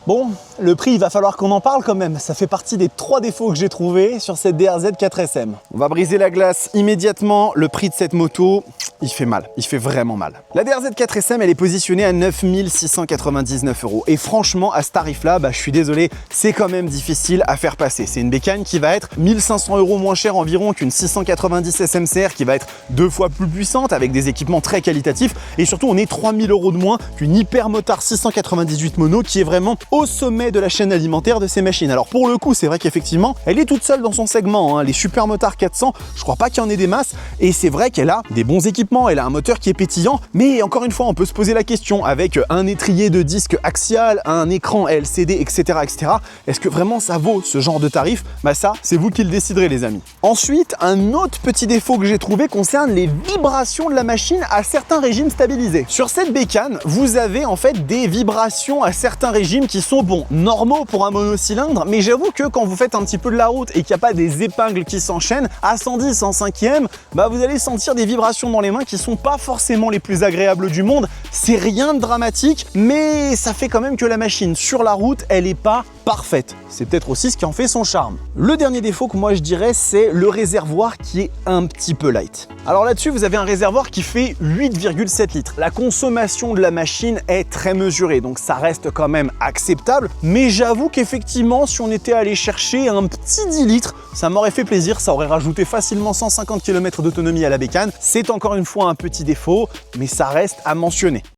Bon, le prix, il va falloir qu'on en parle quand même. Ça fait partie des 3 défauts que j'ai trouvés sur cette DRZ 4SM. On va briser la glace immédiatement. Le prix de cette moto, il fait mal. Il fait vraiment mal. La DRZ 4SM, elle est positionnée à 9 699 €. Et franchement, à ce tarif-là, je suis désolé, c'est quand même difficile à faire passer. C'est une bécane qui va être 1 500 € moins cher environ qu'une 690 SMCR qui va être 2 fois plus puissante avec des équipements très qualitatifs. Et surtout, on est 3 000 € de moins qu'une Hyper Motard 698 mono qui est vraiment au sommet de la chaîne alimentaire de ces machines. Alors pour le coup, c'est vrai qu'effectivement, elle est toute seule dans son segment. Les Super Motard 400, je crois pas qu'il y en ait des masses. Et c'est vrai qu'elle a des bons équipements, elle a un moteur qui est pétillant. Mais encore une fois, on peut se poser la question avec un étrier de disque axial, un écran LCD, etc. etc. Est-ce que vraiment ça vaut ce genre de tarif? Ça, c'est vous qui le déciderez, les amis. Ensuite, un autre petit défaut que j'ai trouvé concerne les vibrations de la machine à certains régimes stabilisés. Sur cette bécane, vous avez en fait des vibrations à certains régimes qui sont normaux pour un monocylindre, mais j'avoue que quand vous faites un petit peu de la route et qu'il n'y a pas des épingles qui s'enchaînent, à 110, en 5e, vous allez sentir des vibrations dans les mains qui sont pas forcément les plus agréables du monde. C'est rien de dramatique, mais ça fait quand même que la machine sur la route, elle est pas parfaite. C'est peut-être aussi ce qui en fait son charme. Le dernier défaut que moi je dirais, c'est le réservoir qui est un petit peu light. Alors là-dessus, vous avez un réservoir qui fait 8,7 litres. La consommation de la machine est très mesurée, donc ça reste quand même acceptable. Mais j'avoue qu'effectivement, si on était allé chercher un petit 10 litres, ça m'aurait fait plaisir, ça aurait rajouté facilement 150 km d'autonomie à la bécane. C'est encore une fois un petit défaut, mais ça reste à mentionner.